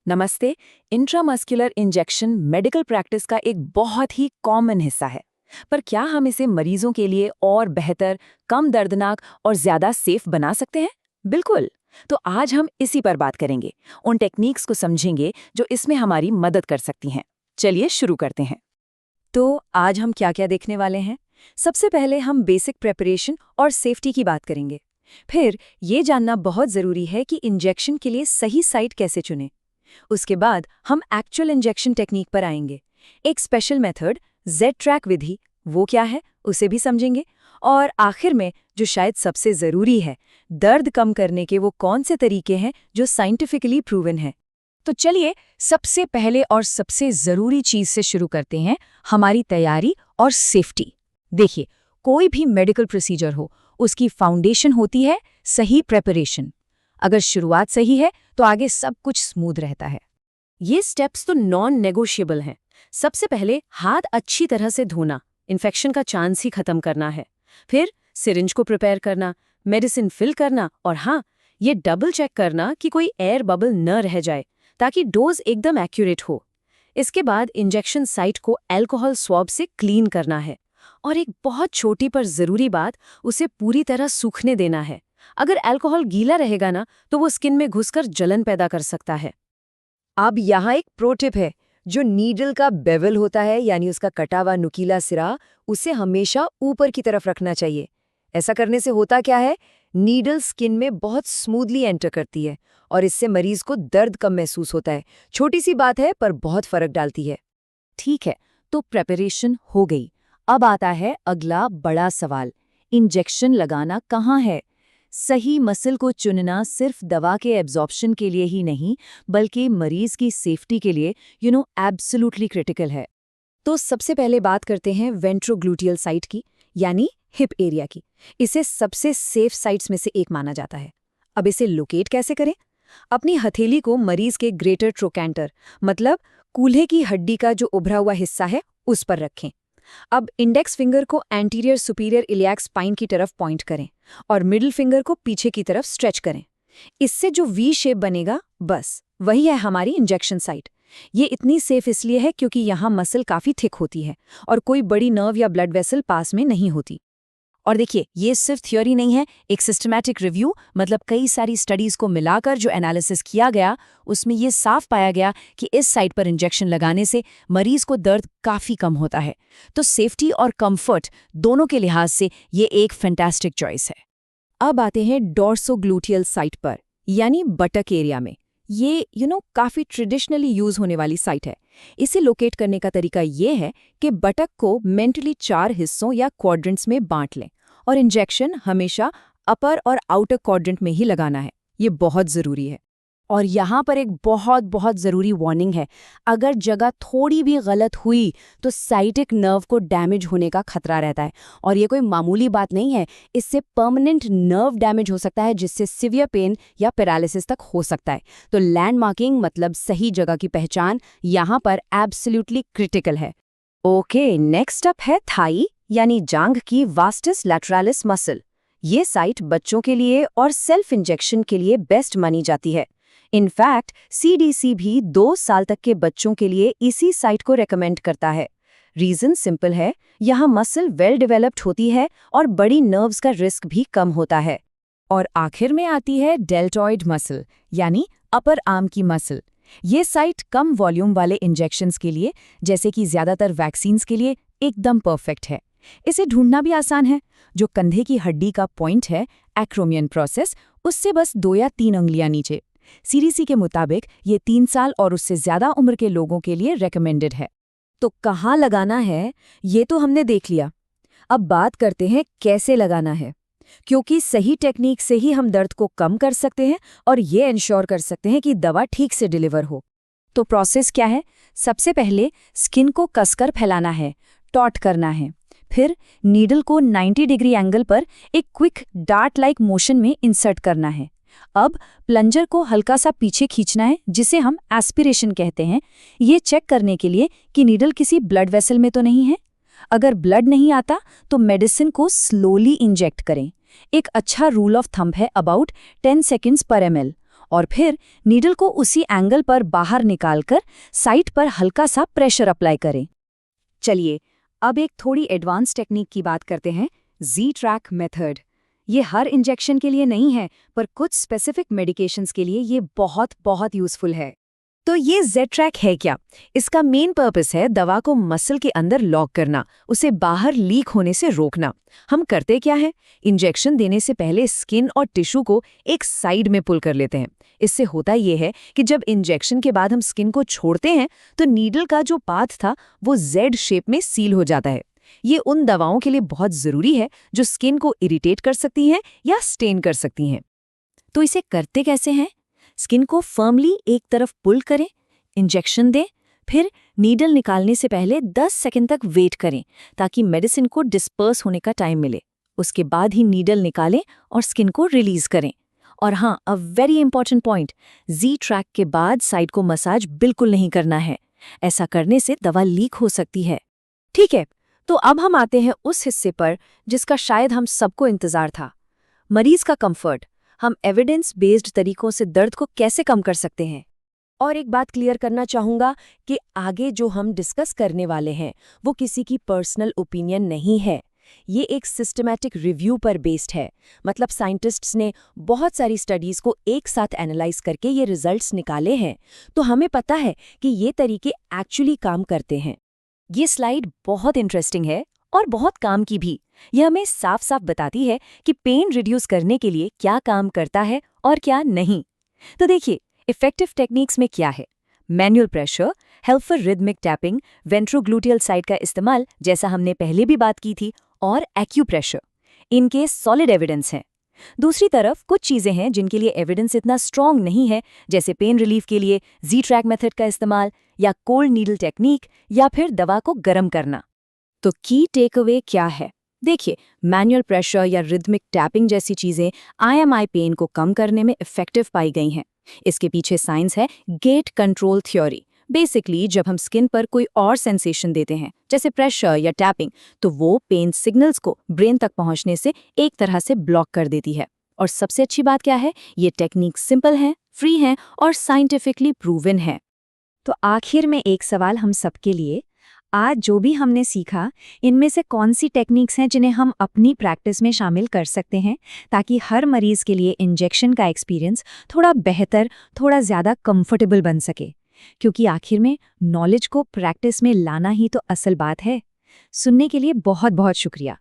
नमस्ते। Intramuscular injection medical practice का एक बहुत ही कॉमन हिस्सा है। पर क्या हम इसे मरीजों के लिए और बेहतर, कम दर्दनाक और ज्यादा सेफ बना सकते हैं? बिल्कुल। तो आज हम इसी पर बात करेंगे, उन टेक्निक्स को समझेंगे जो इसमें हमारी मदद कर सकती हैं। चलिए शुरू करते हैं। तो आज हम क्या-क्या देखने वाले हैं? सबसे पहले हम बेसिक प्रिपरेशन और सेफ्टी की बात करेंगे। फिर ये जानना बहुत जरूरी है कि इंजेक्शन के लिए सही साइट कैसे चुनें। उसके बाद हम एक्चुअल इंजेक्शन टेक्निक पर आएंगे। एक स्पेशल मेथड Z-ट्रैक विधि, वो क्या है उसे भी समझेंगे। और आखिर में जो शायद सबसे ज़रूरी है, दर्द कम करने के वो कौन से तरीके हैं जो साइंटिफिकली प्रूवन हैं। तो चलिए सबसे पहले और सबसे ज़रूरी चीज़ से शुरू करते हैं, हमारी तैयारी और सेफ्टी। देखिए, कोई भी मेडिकल प्रोसीजर हो, उसकी फाउंडेशन होती है सही प्रेपरेशन। अगर शुरुआत सही है तो आगे सब कुछ स्मूथ रहता है। ये स्टेप्स तो नॉन नेगोशिएबल हैं। सबसे पहले हाथ अच्छी तरह से धोना, इन्फेक्शन का चांस ही खत्म करना है। फिर सिरिंज को प्रिपेयर करना, मेडिसिन फिल करना और हाँ, ये डबल चेक करना कि कोई एयर बबल न रह जाए ताकि डोज एकदम एक्यूरेट हो। इसके बाद इंजेक्शन साइट को अल्कोहल स्वैब से क्लीन करना है। और एक बहुत छोटी पर ज़रूरी बात, उसे पूरी तरह सूखने देना है। अगर अल्कोहल गीला रहेगा ना, तो वो स्किन में घुसकर जलन पैदा कर सकता है। अब यहाँ एक प्रो टिप है। जो नीडल का बेवल होता है, यानी उसका कटा हुआ नुकीला सिरा, उसे हमेशा ऊपर की तरफ रखना चाहिए। ऐसा करने से होता क्या है, नीडल स्किन में बहुत स्मूथली एंटर करती है और इससे मरीज को दर्द कम महसूस होता है। छोटी सी बात है पर बहुत फर्क डालती है। ठीक है, तो प्रेपरेशन हो गई। अब आता है अगला बड़ा सवाल, इंजेक्शन लगाना कहाँ है? सही मसल को चुनना सिर्फ दवा के एब्जॉर्प्शन के लिए ही नहीं, बल्कि मरीज की सेफ्टी के लिए एब्सोल्युटली क्रिटिकल है। तो सबसे पहले बात करते हैं वेंट्रोग्लूटियल साइट की, यानी हिप एरिया की। इसे सबसे सेफ साइट्स में से एक माना जाता है। अब इसे लोकेट कैसे करें? अपनी हथेली को मरीज के ग्रेटर ट्रोकैंटर, मतलब कूल्हे की हड्डी का जो उभरा हुआ हिस्सा है, उस पर रखें। अब इंडेक्स फिंगर को एंटीरियर सुपीरियर इलियाक स्पाइन की तरफ पॉइंट करें और मिडिल फिंगर को पीछे की तरफ स्ट्रेच करें। इससे जो वी शेप बनेगा, बस वही है हमारी इंजेक्शन साइट। ये इतनी सेफ इसलिए है क्योंकि यहाँ मसल काफ़ी थिक होती है और कोई बड़ी नर्व या ब्लड वेसल पास में नहीं होती। और देखिए, ये सिर्फ थ्योरी नहीं है, एक सिस्टमैटिक रिव्यू, मतलब कई सारी स्टडीज़ को मिलाकर जो एनालिसिस किया गया, उसमें ये साफ पाया गया कि इस साइट पर इंजेक्शन लगाने से मरीज को दर्द काफ़ी कम होता है। तो सेफ्टी और कंफर्ट दोनों के लिहाज से ये एक फैंटास्टिक चॉइस है। अब आते हैं डॉर्सोग्लूटियल साइट पर, यानी बटक एरिया में। ये काफ़ी ट्रेडिशनली यूज़ होने वाली साइट है। इसे लोकेट करने का तरीका ये है कि बटक को मेंटली 4 हिस्सों या क्वाड्रेंट्स में बांट लें और इंजेक्शन हमेशा अपर और आउटर क्वाड्रेंट में ही लगाना है। ये बहुत ज़रूरी है। और यहाँ पर एक बहुत बहुत ज़रूरी वार्निंग है। अगर जगह थोड़ी भी गलत हुई तो साइटिक नर्व को डैमेज होने का खतरा रहता है। और ये कोई मामूली बात नहीं है, इससे परमानेंट नर्व डैमेज हो सकता है, जिससे सिवियर पेन या पैरालिसिस तक हो सकता है। तो लैंडमार्किंग, मतलब सही जगह की पहचान, यहाँ पर एब्सोल्युटली क्रिटिकल है। ओके, नेक्स्ट अप है थाई, यानी जांघ की वास्टस लैटरालिस मसल। ये साइट बच्चों के लिए और सेल्फ इंजेक्शन के लिए बेस्ट मानी जाती है। इनफैक्ट CDC भी 2 साल तक के बच्चों के लिए इसी साइट को रेकमेंड करता है। रीजन सिंपल है, यहाँ मसल वेल डेवलप्ड होती है और बड़ी नर्व्स का रिस्क भी कम होता है। और आखिर में आती है डेल्टॉइड मसल, यानी अपर आर्म की मसल। ये साइट कम वॉल्यूम वाले इंजेक्शंस के लिए, जैसे कि ज़्यादातर वैक्सीन्स के लिए, एकदम परफेक्ट है। इसे ढूंढना भी आसान है। जो कंधे की हड्डी का पॉइंट है, एक्रोमियन प्रोसेस, उससे बस 2 या 3 अंगुलियां नीचे। CDC के मुताबिक ये 3 साल और उससे ज़्यादा उम्र के लोगों के लिए रेकमेंडेड है। तो कहाँ लगाना है, ये तो हमने देख लिया। अब बात करते हैं कैसे लगाना है, क्योंकि सही टेक्निक से ही हम दर्द को कम कर सकते हैं और ये इंश्योर कर सकते हैं कि दवा ठीक से डिलीवर हो। तो प्रोसेस क्या है? सबसे पहले स्किन को कसकर फैलाना है, टॉट करना है। फिर नीडल को 90 डिग्री एंगल पर एक क्विक डार्ट लाइक मोशन में इंसर्ट करना है। अब प्लंजर को हल्का सा पीछे खींचना है, जिसे हम एस्पिरेशन कहते हैं, ये चेक करने के लिए कि नीडल किसी ब्लड वेसल में तो नहीं है। अगर ब्लड नहीं आता तो मेडिसिन को स्लोली इंजेक्ट करें। एक अच्छा रूल ऑफ थंब है अबाउट 10 सेकेंड्स पर ml। और फिर नीडल को उसी एंगल पर बाहर निकालकर साइट पर हल्का सा प्रेशर अप्लाई करें। चलिए अब एक थोड़ी एडवांस टेक्निक की बात करते हैं, Z-Track मेथड। ये हर इंजेक्शन के लिए नहीं है, पर कुछ स्पेसिफिक मेडिकेशंस के लिए ये बहुत यूजफुल है। तो ये Z-Track है क्या? इसका मेन पर्पस है दवा को मसल के अंदर लॉक करना, उसे बाहर लीक होने से रोकना। हम करते क्या है, इंजेक्शन देने से पहले स्किन और टिश्यू को एक साइड में पुल कर लेते हैं। इससे होता ये है कि जब इंजेक्शन के बाद हम स्किन को छोड़ते हैं तो नीडल का जो पाथ था वो Z शेप में सील हो जाता है। ये उन दवाओं के लिए बहुत ज़रूरी है जो स्किन को इरिटेट कर सकती हैं या स्टेन कर सकती हैं। तो इसे करते कैसे हैं? स्किन को फर्मली एक तरफ पुल करें, इंजेक्शन दें, फिर नीडल निकालने से पहले 10 सेकंड तक वेट करें ताकि मेडिसिन को डिस्पर्स होने का टाइम मिले। उसके बाद ही नीडल निकालें और स्किन को रिलीज करें। और हाँ, a very important point, Z-Track के बाद साइड को मसाज बिल्कुल नहीं करना है। ऐसा करने से दवा लीक हो सकती है। ठीक है, तो अब हम आते हैं उस हिस्से पर जिसका शायद हम सबको इंतजार था, मरीज का कंफर्ट। हम एविडेंस बेस्ड तरीकों से दर्द को कैसे कम कर सकते हैं। और एक बात क्लियर करना चाहूँगा कि आगे जो हम डिस्कस करने वाले हैं वो किसी की पर्सनल ओपिनियन नहीं है। ये एक सिस्टमैटिक रिव्यू पर बेस्ड है, मतलब साइंटिस्ट्स ने बहुत सारी स्टडीज़ को एक साथ एनालाइज करके ये रिजल्ट्स निकाले हैं, तो हमें पता है कि ये तरीके एक्चुअली काम करते हैं। ये स्लाइड बहुत इंटरेस्टिंग है और बहुत काम की भी। यह हमें साफ साफ बताती है कि पेन रिड्यूस करने के लिए क्या काम करता है और क्या नहीं। तो देखिए, इफेक्टिव टेक्निक्स में क्या है? Manual pressure, helpful rhythmic tapping, ventrogluteal site का इस्तेमाल जैसा हमने पहले भी बात की थी, और एक्यूप्रेशर। इनके सॉलिड एविडेंस हैं। दूसरी तरफ कुछ चीज़ें हैं जिनके लिए एविडेंस इतना स्ट्रॉन्ग नहीं है, जैसे पेन रिलीफ के लिए Z-Track मेथड का इस्तेमाल या कोल्ड नीडल टेक्निक या फिर दवा को गर्म करना। तो की टेक अवे क्या है? देखिए, मैनुअल प्रेशर या रिदमिक टैपिंग जैसी चीज़ें IMI पेन को कम करने में इफेक्टिव पाई गई हैं। इसके पीछे साइंस है गेट कंट्रोल थ्योरी। बेसिकली जब हम स्किन पर कोई और सेंसेशन देते हैं, जैसे प्रेशर या टैपिंग, तो वो पेन सिग्नल्स को ब्रेन तक पहुंचने से एक तरह से ब्लॉक कर देती है। और सबसे अच्छी बात क्या है, ये टेक्निक सिंपल है, फ्री है और साइंटिफिकली प्रूवन है। तो आखिर में एक सवाल हम सबके लिए, आज जो भी हमने सीखा, इनमें से कौन सी टेक्निक्स हैं जिन्हें हम अपनी प्रैक्टिस में शामिल कर सकते हैं ताकि हर मरीज के लिए इंजेक्शन का एक्सपीरियंस थोड़ा बेहतर, थोड़ा ज़्यादा कंफर्टेबल बन सके? क्योंकि आखिर में नॉलेज को प्रैक्टिस में लाना ही तो असल बात है। सुनने के लिए बहुत बहुत शुक्रिया।